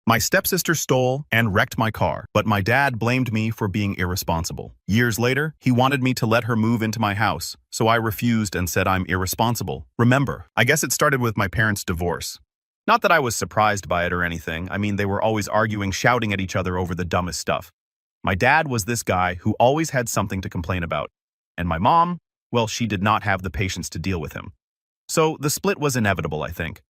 My stepsister stole and wrecked my car, but my dad blamed me for being irresponsible. Years later, he wanted me to let her move into my house, so I refused and said I'm irresponsible. Remember, I guess it started with my parents' divorce. Not that I was surprised by it or anything. I mean, they were always arguing, shouting at each other over the dumbest stuff. My dad was this guy who always had something to complain about. And my mom, well, she did not have the patience to deal with him. So the split was inevitable, I think.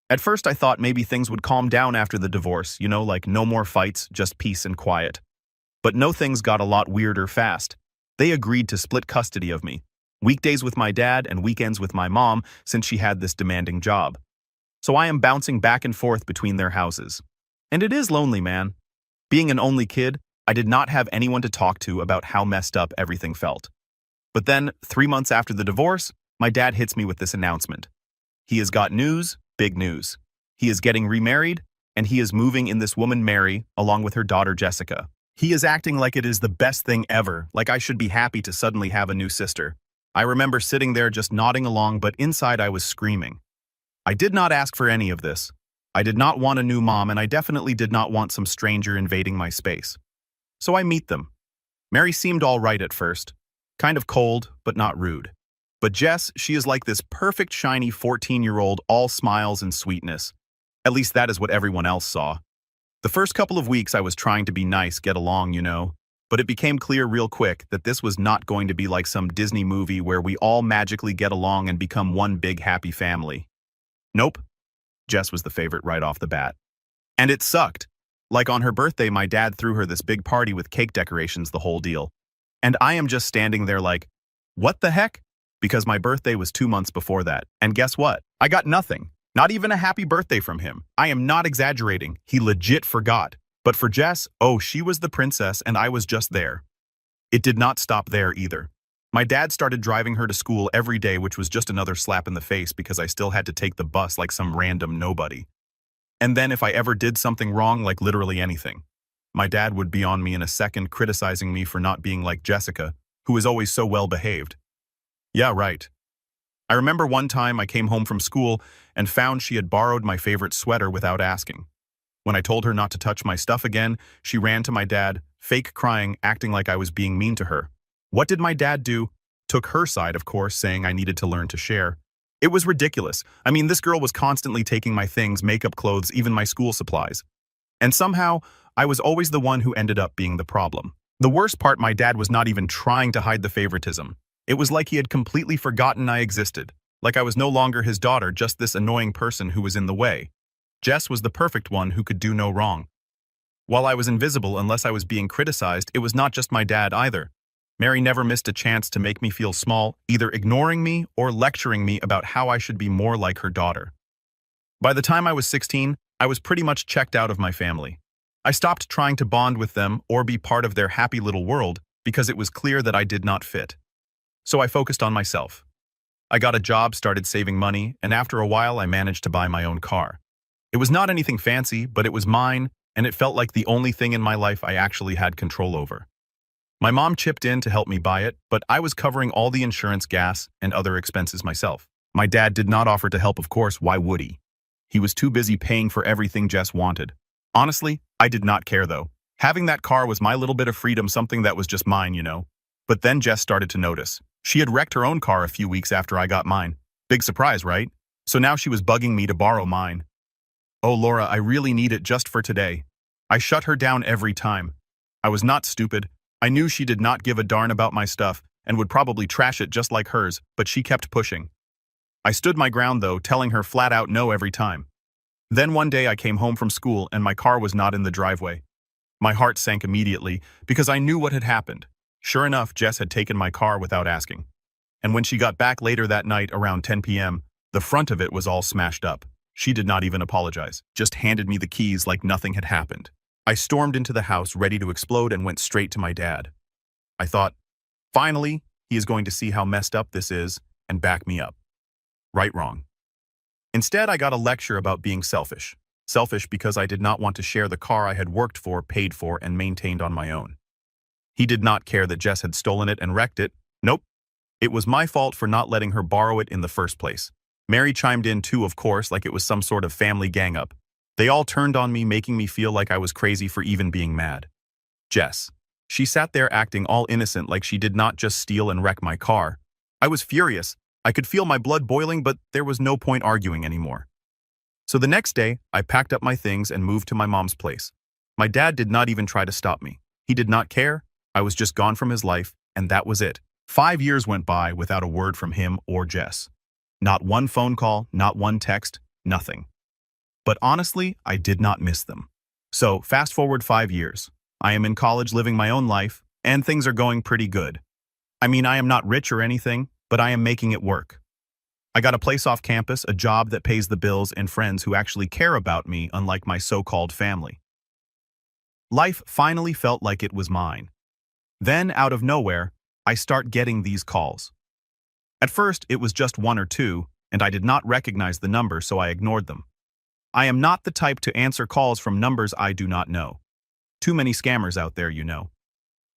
At first, I thought maybe things would calm down after the divorce, like no more fights, just peace and quiet. But no, things got a lot weirder fast. They agreed to split custody of me. Weekdays with my dad and weekends with my mom, since she had this demanding job. So I am bouncing back and forth between their houses. And it is lonely, man. Being an only kid, I did not have anyone to talk to about how messed up everything felt. But then, 3 months after the divorce, my dad hits me with this announcement. He has got news, big news. He is getting remarried, and he is moving in this woman Mary, along with her daughter Jessica. He is acting like it is the best thing ever, like I should be happy to suddenly have a new sister. I remember sitting there just nodding along, but inside I was screaming. I did not ask for any of this. I did not want a new mom, and I definitely did not want some stranger invading my space. So I meet them. Mary seemed all right at first. Kind of cold, but not rude. But Jess, she is like this perfect, shiny 14-year-old, all smiles and sweetness. At least that is what everyone else saw. The first couple of weeks I was trying to be nice, get along, but it became clear real quick that this was not going to be like some Disney movie where we all magically get along and become one big happy family. Nope. Jess was the favorite right off the bat. And it sucked. Like on her birthday, my dad threw her this big party with cake decorations, the whole deal. And I am just standing there like, what the heck? Because my birthday was 2 months before that. And guess what? I got nothing. Not even a happy birthday from him. I am not exaggerating. He legit forgot. But for Jess, oh, she was the princess and I was just there. It did not stop there either. My dad started driving her to school every day, which was just another slap in the face because I still had to take the bus like some random nobody. And then if I ever did something wrong, like literally anything, my dad would be on me in a second, criticizing me for not being like Jessica, who is always so well behaved. Yeah, right. I remember one time I came home from school and found she had borrowed my favorite sweater without asking. When I told her not to touch my stuff again, she ran to my dad, fake crying, acting like I was being mean to her. What did my dad do? Took her side, of course, saying I needed to learn to share. It was ridiculous. I mean, this girl was constantly taking my things, makeup, clothes, even my school supplies. And somehow, I was always the one who ended up being the problem. The worst part, my dad was not even trying to hide the favoritism. It was like he had completely forgotten I existed. Like I was no longer his daughter, just this annoying person who was in the way. Jess was the perfect one who could do no wrong. While I was invisible unless I was being criticized, it was not just my dad either. Mary never missed a chance to make me feel small, either ignoring me or lecturing me about how I should be more like her daughter. By the time I was 16, I was pretty much checked out of my family. I stopped trying to bond with them or be part of their happy little world because it was clear that I did not fit. So I focused on myself. I got a job, started saving money, and after a while I managed to buy my own car. It was not anything fancy, but it was mine, and it felt like the only thing in my life I actually had control over. My mom chipped in to help me buy it, but I was covering all the insurance, gas, and other expenses myself. My dad did not offer to help, of course. Why would he? He was too busy paying for everything Jess wanted. Honestly, I did not care though. Having that car was my little bit of freedom, something that was just mine, But then Jess started to notice. She had wrecked her own car a few weeks after I got mine. Big surprise, right? So now she was bugging me to borrow mine. Oh, Laura, I really need it just for today. I shut her down every time. I was not stupid. I knew she did not give a darn about my stuff and would probably trash it just like hers, but she kept pushing. I stood my ground though, telling her flat out no every time. Then one day I came home from school and my car was not in the driveway. My heart sank immediately because I knew what had happened. Sure enough, Jess had taken my car without asking. And when she got back later that night around 10 p.m., the front of it was all smashed up. She did not even apologize, just handed me the keys like nothing had happened. I stormed into the house ready to explode and went straight to my dad. I thought, finally, he is going to see how messed up this is and back me up. Right, wrong. Instead, I got a lecture about being selfish. Selfish because I did not want to share the car I had worked for, paid for, and maintained on my own. He did not care that Jess had stolen it and wrecked it. Nope. It was my fault for not letting her borrow it in the first place. Mary chimed in too, of course, like it was some sort of family gang-up. They all turned on me, making me feel like I was crazy for even being mad. Jess. She sat there acting all innocent like she did not just steal and wreck my car. I was furious. I could feel my blood boiling, but there was no point arguing anymore. So the next day, I packed up my things and moved to my mom's place. My dad did not even try to stop me. He did not care. I was just gone from his life, and that was it. 5 years went by without a word from him or Jess. Not one phone call, not one text, nothing. But honestly, I did not miss them. So fast forward 5 years. I am in college living my own life, and things are going pretty good. I mean, I am not rich or anything, but I am making it work. I got a place off campus, a job that pays the bills, and friends who actually care about me, unlike my so-called family. Life finally felt like it was mine. Then, out of nowhere, I start getting these calls. At first, it was just 1 or 2, and I did not recognize the number, so I ignored them. I am not the type to answer calls from numbers I do not know. Too many scammers out there, you know.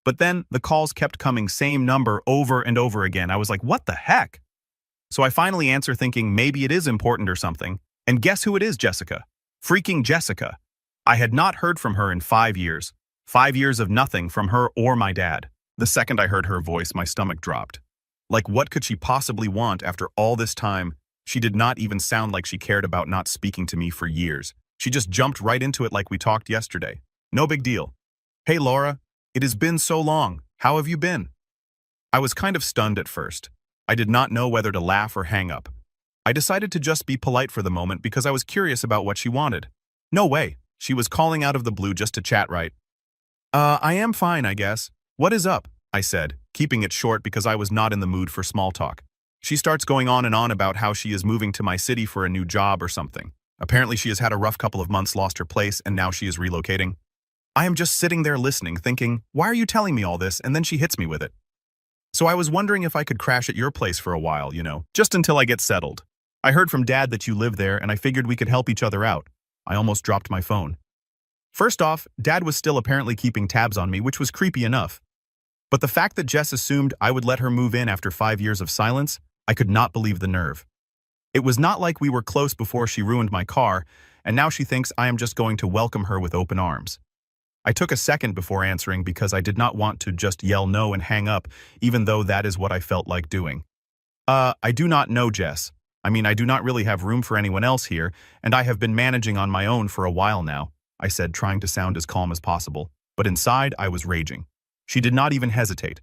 But then, the calls kept coming, same number over and over again. I was like, what the heck? So I finally answer thinking maybe it is important or something, and guess who it is, Jessica? Freaking Jessica. I had not heard from her in 5 years. 5 years of nothing from her or my dad. The second I heard her voice, my stomach dropped. Like, what could she possibly want after all this time? She did not even sound like she cared about not speaking to me for years. She just jumped right into it like we talked yesterday. No big deal. Hey, Laura, it has been so long. How have you been? I was kind of stunned at first. I did not know whether to laugh or hang up. I decided to just be polite for the moment because I was curious about what she wanted. No way. She was calling out of the blue just to chat, right? I am fine, I guess. What is up? I said, keeping it short because I was not in the mood for small talk. She starts going on and on about how she is moving to my city for a new job or something. Apparently she has had a rough couple of months, lost her place, and now she is relocating. I am just sitting there listening, thinking, why are you telling me all this? And then she hits me with it. So I was wondering if I could crash at your place for a while, you know, just until I get settled. I heard from Dad that you live there, and I figured we could help each other out. I almost dropped my phone. First off, Dad was still apparently keeping tabs on me, which was creepy enough. But the fact that Jess assumed I would let her move in after 5 years of silence, I could not believe the nerve. It was not like we were close before she ruined my car, and now she thinks I am just going to welcome her with open arms. I took a second before answering because I did not want to just yell no and hang up, even though that is what I felt like doing. I do not know, Jess. I mean, I do not really have room for anyone else here, and I have been managing on my own for a while now, I said, trying to sound as calm as possible. But inside, I was raging. She did not even hesitate.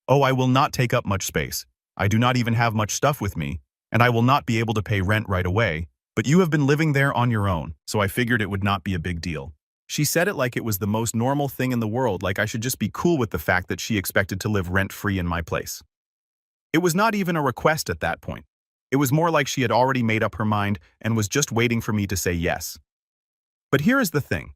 Oh, I will not take up much space. I do not even have much stuff with me, and I will not be able to pay rent right away, but you have been living there on your own, so I figured it would not be a big deal. She said it like it was the most normal thing in the world, like I should just be cool with the fact that she expected to live rent-free in my place. It was not even a request at that point. It was more like she had already made up her mind and was just waiting for me to say yes. But here is the thing.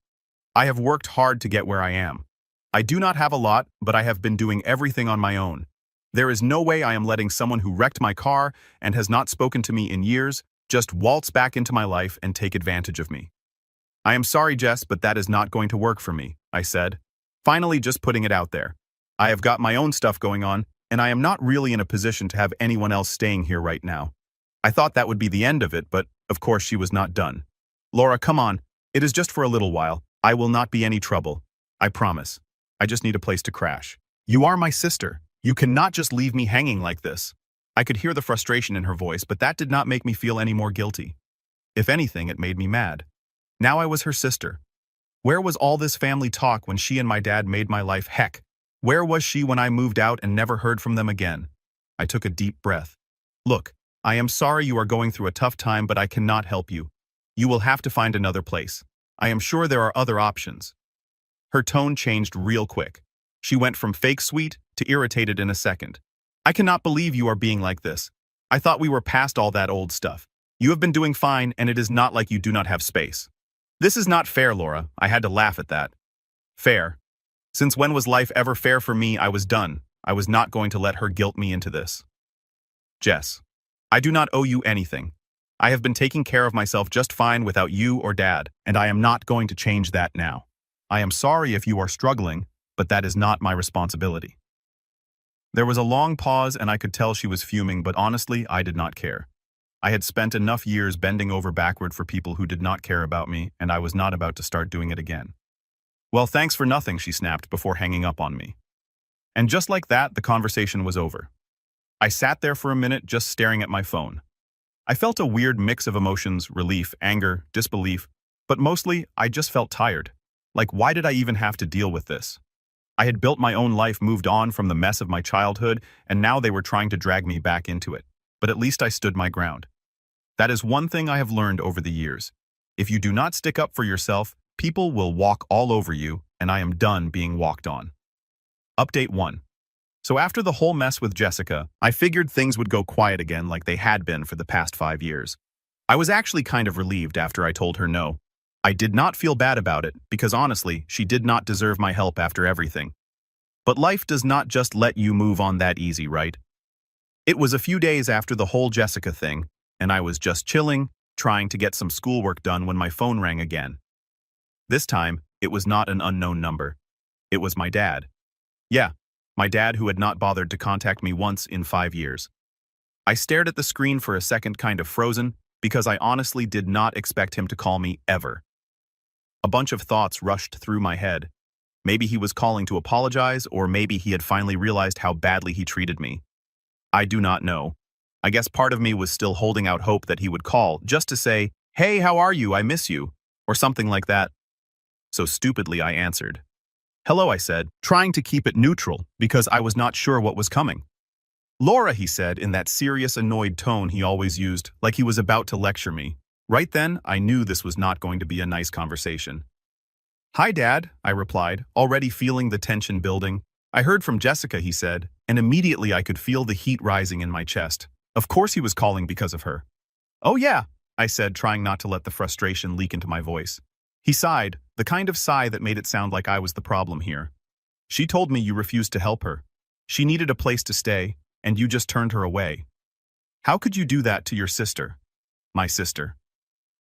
I have worked hard to get where I am. I do not have a lot, but I have been doing everything on my own. There is no way I am letting someone who wrecked my car and has not spoken to me in years just waltz back into my life and take advantage of me. I am sorry, Jess, but that is not going to work for me, I said, finally just putting it out there. I have got my own stuff going on, and I am not really in a position to have anyone else staying here right now. I thought that would be the end of it, but of course she was not done. Laura, come on. It is just for a little while. I will not be any trouble. I promise. I just need a place to crash. You are my sister. You cannot just leave me hanging like this. I could hear the frustration in her voice, but that did not make me feel any more guilty. If anything, it made me mad. Now I was her sister. Where was all this family talk when she and my dad made my life heck? Where was she when I moved out and never heard from them again? I took a deep breath. Look, I am sorry you are going through a tough time, but I cannot help you. You will have to find another place. I am sure there are other options. Her tone changed real quick. She went from fake sweet to irritated in a second. I cannot believe you are being like this. I thought we were past all that old stuff. You have been doing fine, and it is not like you do not have space. This is not fair, Laura. I had to laugh at that. Fair? Since when was life ever fair for me? I was done. I was not going to let her guilt me into this. Jess, I do not owe you anything. I have been taking care of myself just fine without you or Dad, and I am not going to change that now. I am sorry if you are struggling, but that is not my responsibility. There was a long pause, and I could tell she was fuming, but honestly, I did not care. I had spent enough years bending over backward for people who did not care about me, and I was not about to start doing it again. Well, thanks for nothing, she snapped before hanging up on me. And just like that, the conversation was over. I sat there for a minute just staring at my phone. I felt a weird mix of emotions, relief, anger, disbelief, but mostly, I just felt tired. Like, why did I even have to deal with this? I had built my own life, moved on from the mess of my childhood, and now they were trying to drag me back into it. But at least I stood my ground. That is one thing I have learned over the years. If you do not stick up for yourself, people will walk all over you, and I am done being walked on. Update 1. So after the whole mess with Jessica, I figured things would go quiet again like they had been for the past 5 years. I was actually kind of relieved after I told her no. I did not feel bad about it because honestly, she did not deserve my help after everything. But life does not just let you move on that easy, right? It was a few days after the whole Jessica thing, and I was just chilling, trying to get some schoolwork done when my phone rang again. This time, it was not an unknown number. It was my dad. Yeah, my dad who had not bothered to contact me once in 5 years. I stared at the screen for a second, kind of frozen, because I honestly did not expect him to call me ever. A bunch of thoughts rushed through my head. Maybe he was calling to apologize, or maybe he had finally realized how badly he treated me. I do not know. I guess part of me was still holding out hope that he would call, just to say, "Hey, how are you? I miss you," or something like that. So stupidly I answered. "Hello," I said, trying to keep it neutral because I was not sure what was coming. "Laura," he said in that serious, annoyed tone he always used, like he was about to lecture me. Right then, I knew this was not going to be a nice conversation. "Hi, Dad," I replied, already feeling the tension building. "I heard from Jessica," he said, and immediately I could feel the heat rising in my chest. Of course he was calling because of her. "Oh yeah," I said, trying not to let the frustration leak into my voice. He sighed, the kind of sigh that made it sound like I was the problem here. "She told me you refused to help her. She needed a place to stay, and you just turned her away. How could you do that to your sister?" My sister.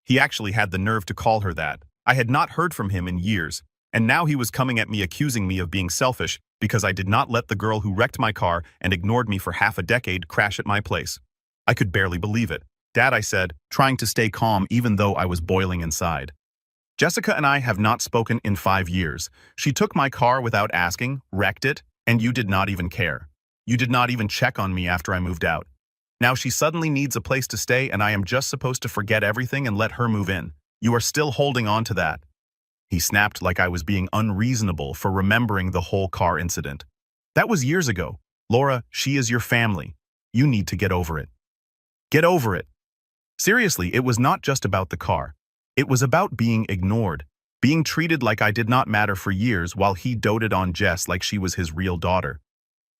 He actually had the nerve to call her that. I had not heard from him in years, and now he was coming at me accusing me of being selfish because I did not let the girl who wrecked my car and ignored me for half a decade crash at my place. I could barely believe it. "Dad," I said, trying to stay calm even though I was boiling inside. "Jessica and I have not spoken in 5 years. She took my car without asking, wrecked it, and you did not even care. You did not even check on me after I moved out. Now she suddenly needs a place to stay and I am just supposed to forget everything and let her move in. You are still holding on to that." He snapped like I was being unreasonable for remembering the whole car incident. "That was years ago. Laura, she is your family. You need to get over it. Get over it." Seriously, it was not just about the car. It was about being ignored, being treated like I did not matter for years while he doted on Jess like she was his real daughter.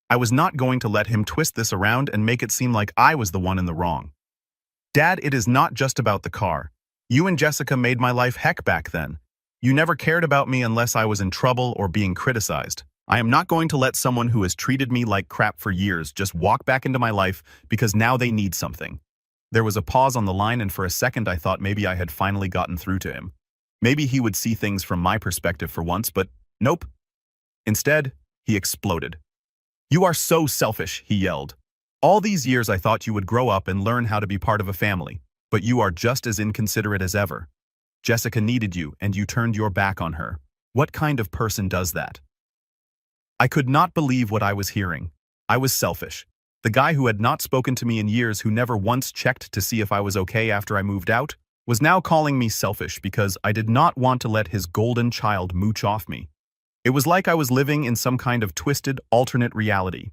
I was not going to let him twist this around and make it seem like I was the one in the wrong. "Dad, it is not just about the car. You and Jessica made my life heck back then. You never cared about me unless I was in trouble or being criticized. I am not going to let someone who has treated me like crap for years just walk back into my life because now they need something." There was a pause on the line, and for a second I thought maybe I had finally gotten through to him. Maybe he would see things from my perspective for once, but nope. Instead, he exploded. "You are so selfish," he yelled. "All these years I thought you would grow up and learn how to be part of a family, but you are just as inconsiderate as ever. Jessica needed you, and you turned your back on her. What kind of person does that?" I could not believe what I was hearing. I was selfish. The guy who had not spoken to me in years, who never once checked to see if I was okay after I moved out, was now calling me selfish because I did not want to let his golden child mooch off me. It was like I was living in some kind of twisted, alternate reality.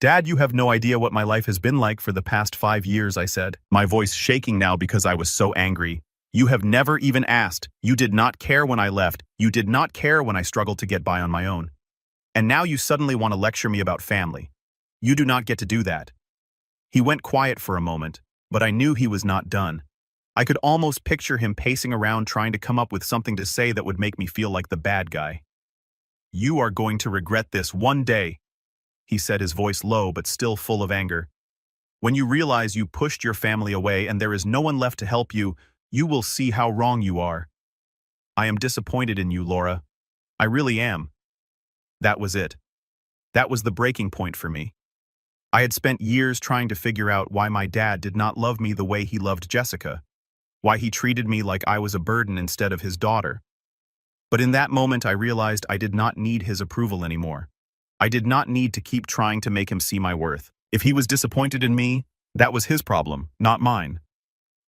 "Dad, you have no idea what my life has been like for the past 5 years," I said, my voice shaking now because I was so angry. "You have never even asked. You did not care when I left. You did not care when I struggled to get by on my own. And now you suddenly want to lecture me about family. You do not get to do that." He went quiet for a moment, but I knew he was not done. I could almost picture him pacing around trying to come up with something to say that would make me feel like the bad guy. "You are going to regret this one day," he said, his voice low but still full of anger. "When you realize you pushed your family away and there is no one left to help you, you will see how wrong you are. I am disappointed in you, Laura. I really am." That was it. That was the breaking point for me. I had spent years trying to figure out why my dad did not love me the way he loved Jessica, why he treated me like I was a burden instead of his daughter. But in that moment I realized I did not need his approval anymore. I did not need to keep trying to make him see my worth. If he was disappointed in me, that was his problem, not mine.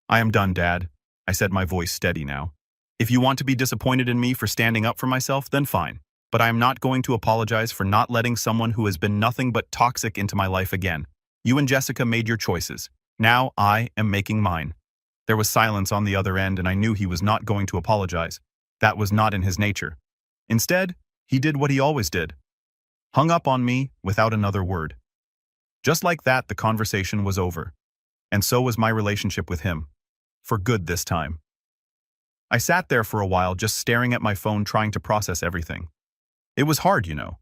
I am done, Dad, I said, my voice steady now. If you want to be disappointed in me for standing up for myself, then fine. But I am not going to apologize for not letting someone who has been nothing but toxic into my life again. You and Jessica made your choices. Now I am making mine. There was silence on the other end, and I knew he was not going to apologize. That was not in his nature. Instead, he did what he always did. Hung up on me without another word. Just like that, the conversation was over. And so was my relationship with him. For good this time. I sat there for a while just staring at my phone, trying to process everything. It was hard, you know.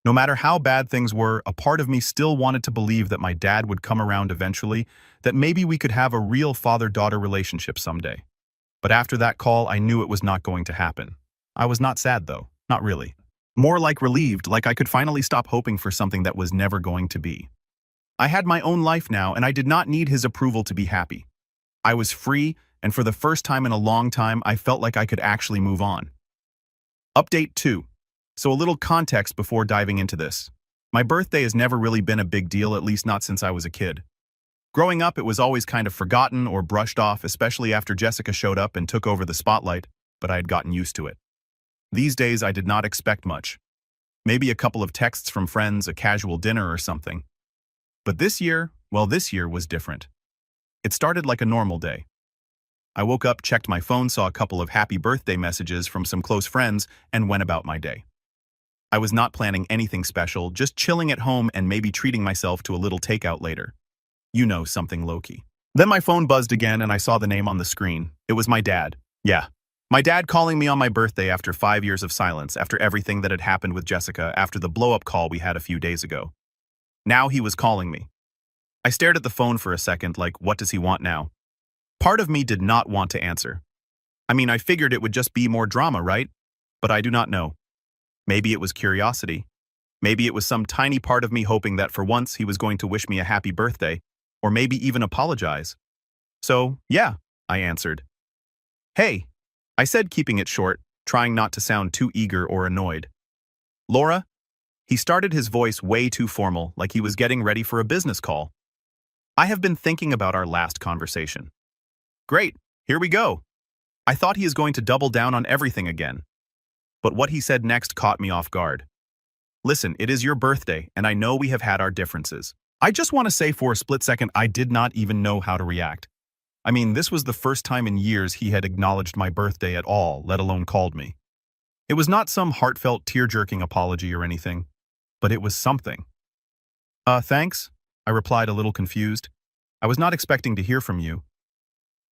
No matter how bad things were, a part of me still wanted to believe that my dad would come around eventually, that maybe we could have a real father-daughter relationship someday. But after that call, I knew it was not going to happen. I was not sad, though. Not really. More like relieved, like I could finally stop hoping for something that was never going to be. I had my own life now, and I did not need his approval to be happy. I was free, and for the first time in a long time, I felt like I could actually move on. Update 2. So a little context before diving into this. My birthday has never really been a big deal, at least not since I was a kid. Growing up, it was always kind of forgotten or brushed off, especially after Jessica showed up and took over the spotlight, but I had gotten used to it. These days, I did not expect much. Maybe a couple of texts from friends, a casual dinner or something. But this year, well, this year was different. It started like a normal day. I woke up, checked my phone, saw a couple of happy birthday messages from some close friends, and went about my day. I was not planning anything special, just chilling at home and maybe treating myself to a little takeout later. You know, something low-key. Then my phone buzzed again and I saw the name on the screen. It was my dad. Yeah. My dad calling me on my birthday after 5 years of silence, after everything that had happened with Jessica, after the blow-up call we had a few days ago. Now he was calling me. I stared at the phone for a second, like, what does he want now? Part of me did not want to answer. I mean, I figured it would just be more drama, right? But I do not know. Maybe it was curiosity. Maybe it was some tiny part of me hoping that for once he was going to wish me a happy birthday, or maybe even apologize. So, yeah, I answered. Hey, I said, keeping it short, trying not to sound too eager or annoyed. Laura? He started, his voice way too formal, like he was getting ready for a business call. I have been thinking about our last conversation. Great, here we go. I thought he is going to double down on everything again. But what he said next caught me off guard. Listen, it is your birthday, and I know we have had our differences. I just want to say for a split second I did not even know how to react. I mean, this was the first time in years he had acknowledged my birthday at all, let alone called me. It was not some heartfelt, tear-jerking apology or anything, but it was something. Thanks, I replied, a little confused. I was not expecting to hear from you.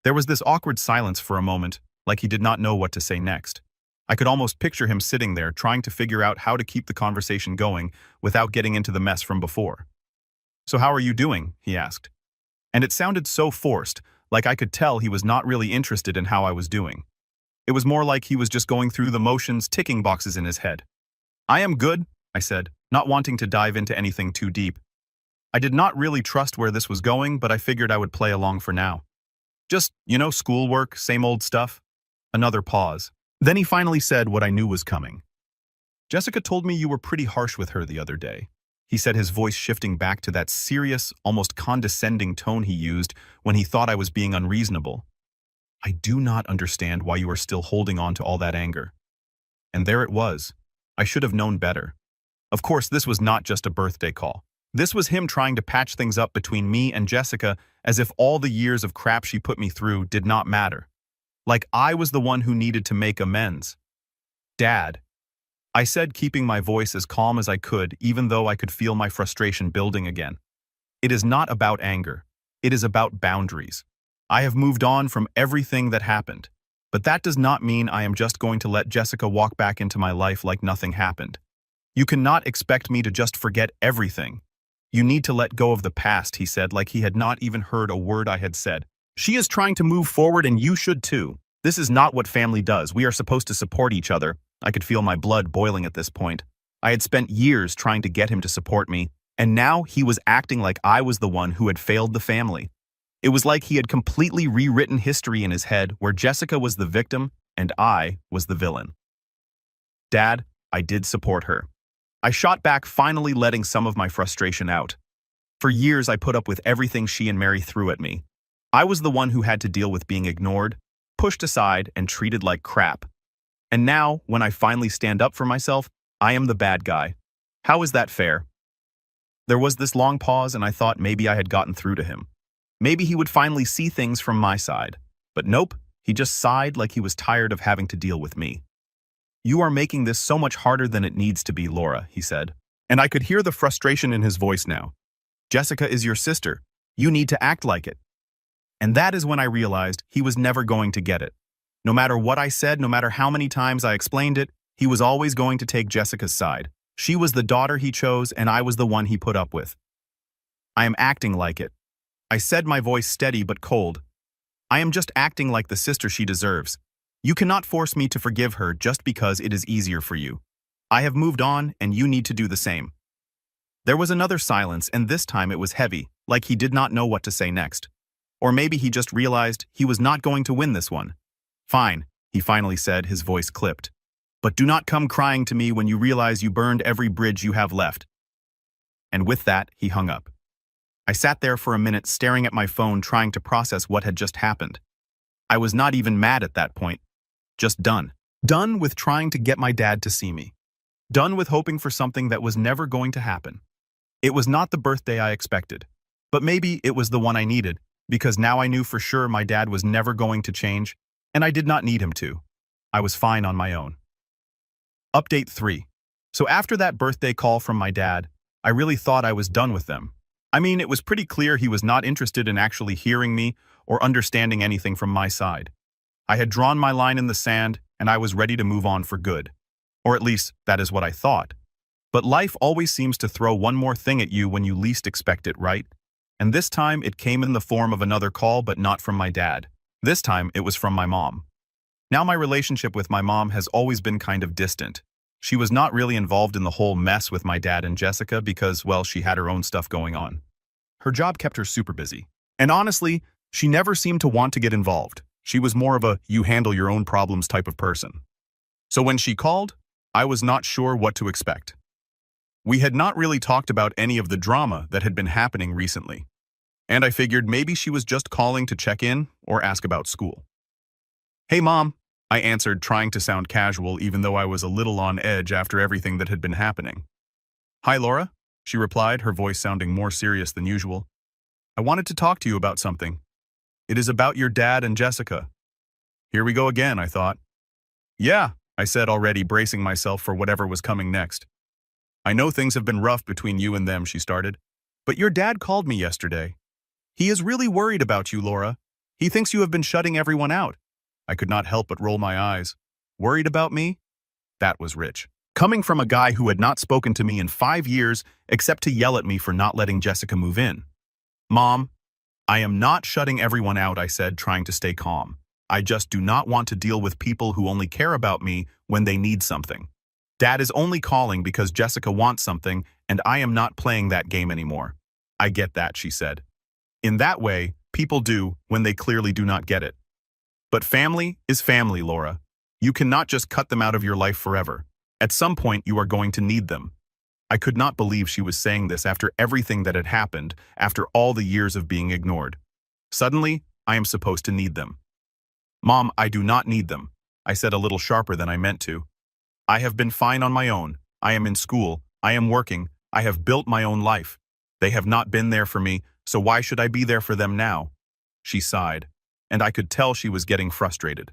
There was this awkward silence for a moment, like he did not know what to say next. I could almost picture him sitting there trying to figure out how to keep the conversation going without getting into the mess from before. So how are you doing? He asked. And it sounded so forced, like I could tell he was not really interested in how I was doing. It was more like he was just going through the motions, ticking boxes in his head. I am good, I said, not wanting to dive into anything too deep. I did not really trust where this was going, but I figured I would play along for now. Just, schoolwork, same old stuff. Another pause. Then he finally said what I knew was coming. Jessica told me you were pretty harsh with her the other day. He said, his voice shifting back to that serious, almost condescending tone he used when he thought I was being unreasonable. I do not understand why you are still holding on to all that anger. And there it was. I should have known better. Of course, this was not just a birthday call. This was him trying to patch things up between me and Jessica, as if all the years of crap she put me through did not matter. Like I was the one who needed to make amends. Dad, I said, keeping my voice as calm as I could, even though I could feel my frustration building again. It is not about anger. It is about boundaries. I have moved on from everything that happened. But that does not mean I am just going to let Jessica walk back into my life like nothing happened. You cannot expect me to just forget everything. You need to let go of the past, he said, like he had not even heard a word I had said. She is trying to move forward and you should too. This is not what family does. We are supposed to support each other. I could feel my blood boiling at this point. I had spent years trying to get him to support me, And now he was acting like I was the one who had failed the family. It was like he had completely rewritten history in his head where Jessica was the victim and I was the villain. Dad, I did support her. I shot back, finally letting some of my frustration out. For years, I put up with everything she and Mary threw at me. I was the one who had to deal with being ignored, pushed aside, and treated like crap. And now, when I finally stand up for myself, I am the bad guy. How is that fair? There was this long pause, and I thought maybe I had gotten through to him. Maybe he would finally see things from my side. But nope, he just sighed like he was tired of having to deal with me. "You are making this so much harder than it needs to be, Laura," he said. And I could hear the frustration in his voice now. "Jessica is your sister. You need to act like it." And that is when I realized he was never going to get it. No matter what I said, no matter how many times I explained it, he was always going to take Jessica's side. She was the daughter he chose, and I was the one he put up with. "I am acting like it," I said, my voice steady but cold. "I am just acting like the sister she deserves. You cannot force me to forgive her just because it is easier for you. I have moved on, and you need to do the same." There was another silence, and this time it was heavy, like he did not know what to say next. Or maybe he just realized he was not going to win this one. "Fine," he finally said, his voice clipped. "But do not come crying to me when you realize you burned every bridge you have left." And with that, he hung up. I sat there for a minute staring at my phone, trying to process what had just happened. I was not even mad at that point. Just done. Done with trying to get my dad to see me. Done with hoping for something that was never going to happen. It was not the birthday I expected. But maybe it was the one I needed, because now I knew for sure my dad was never going to change, and I did not need him to. I was fine on my own. Update 3. So after that birthday call from my dad, I really thought I was done with them. I mean, it was pretty clear he was not interested in actually hearing me or understanding anything from my side. I had drawn my line in the sand, and I was ready to move on for good. Or at least, that is what I thought. But life always seems to throw one more thing at you when you least expect it, right? And this time, it came in the form of another call, but not from my dad. This time, it was from my mom. Now my relationship with my mom has always been kind of distant. She was not really involved in the whole mess with my dad and Jessica because, well, she had her own stuff going on. Her job kept her super busy. And honestly, she never seemed to want to get involved. She was more of a you handle your own problems type of person. So when she called, I was not sure what to expect. We had not really talked about any of the drama that had been happening recently. And I figured maybe she was just calling to check in or ask about school. "Hey, Mom," I answered, trying to sound casual even though I was a little on edge after everything that had been happening. "Hi, Laura," she replied, her voice sounding more serious than usual. "I wanted to talk to you about something. It is about your dad and Jessica." Here we go again, I thought. "Yeah," I said, already bracing myself for whatever was coming next. "I know things have been rough between you and them," she started. "But your dad called me yesterday. He is really worried about you, Laura. He thinks you have been shutting everyone out." I could not help but roll my eyes. Worried about me? That was rich. Coming from a guy who had not spoken to me in 5 years except to yell at me for not letting Jessica move in. "Mom, I am not shutting everyone out," I said, trying to stay calm. "I just do not want to deal with people who only care about me when they need something. Dad is only calling because Jessica wants something, and I am not playing that game anymore." "I get that," she said. "In that way, people do when they clearly do not get it. But family is family, Laura. You cannot just cut them out of your life forever. At some point, you are going to need them." I could not believe she was saying this after everything that had happened, after all the years of being ignored. Suddenly, I am supposed to need them. "Mom, I do not need them," I said, a little sharper than I meant to. "I have been fine on my own. I am in school. I am working. I have built my own life. They have not been there for me, so why should I be there for them now?" She sighed, and I could tell she was getting frustrated.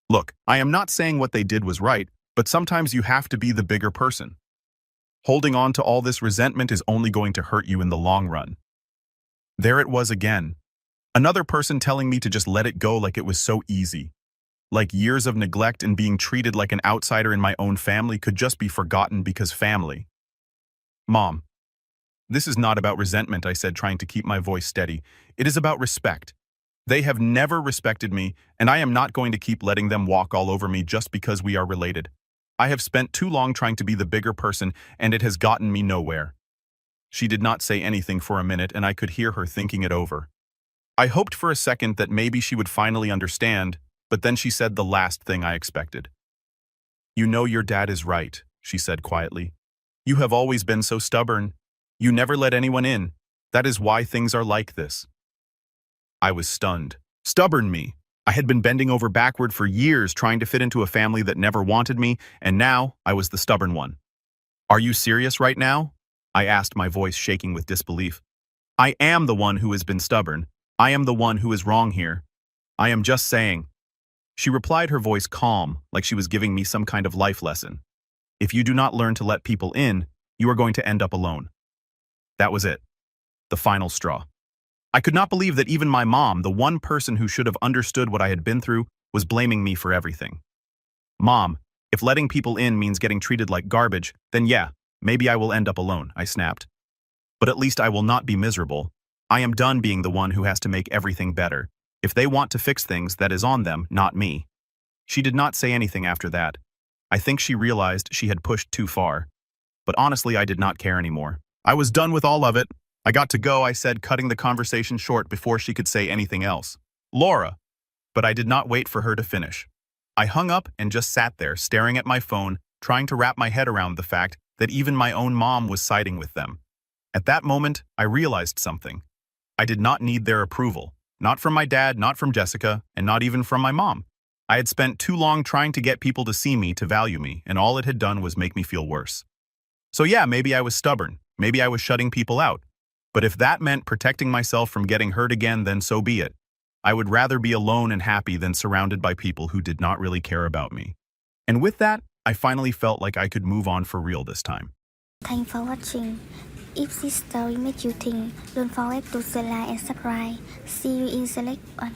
"Look, I am not saying what they did was right, but sometimes you have to be the bigger person. Holding on to all this resentment is only going to hurt you in the long run." There it was again. Another person telling me to just let it go like it was so easy. Like years of neglect and being treated like an outsider in my own family could just be forgotten because family. "Mom, this is not about resentment," I said, trying to keep my voice steady. "It is about respect. They have never respected me, and I am not going to keep letting them walk all over me just because we are related. I have spent too long trying to be the bigger person, and it has gotten me nowhere." She did not say anything for a minute, and I could hear her thinking it over. I hoped for a second that maybe she would finally understand, but then she said the last thing I expected. "You know your dad is right," she said quietly. "You have always been so stubborn. You never let anyone in. That is why things are like this." I was stunned. Stubborn me. I had been bending over backward for years trying to fit into a family that never wanted me, and now I was the stubborn one. "Are you serious right now?" I asked, my voice shaking with disbelief. "I am the one who has been stubborn. I am the one who is wrong here. I am just saying." She replied, her voice calm, like she was giving me some kind of life lesson. "If you do not learn to let people in, you are going to end up alone." That was it. The final straw. I could not believe that even my mom, the one person who should have understood what I had been through, was blaming me for everything. "Mom, if letting people in means getting treated like garbage, then yeah, maybe I will end up alone," I snapped. "But at least I will not be miserable. I am done being the one who has to make everything better. If they want to fix things, that is on them, not me." She did not say anything after that. I think she realized she had pushed too far. But honestly, I did not care anymore. I was done with all of it. "I got to go," I said, cutting the conversation short before she could say anything else. "Laura." But I did not wait for her to finish. I hung up and just sat there, staring at my phone, trying to wrap my head around the fact that even my own mom was siding with them. At that moment, I realized something. I did not need their approval. Not from my dad, not from Jessica, and not even from my mom. I had spent too long trying to get people to see me, to value me, and all it had done was make me feel worse. So yeah, maybe I was stubborn. Maybe I was shutting people out. But if that meant protecting myself from getting hurt again, then so be it. I would rather be alone and happy than surrounded by people who did not really care about me. And with that, I finally felt like I could move on for real this time. Thanks for watching. If this story made you think, don't forget to share, like, and subscribe. See you in the next one.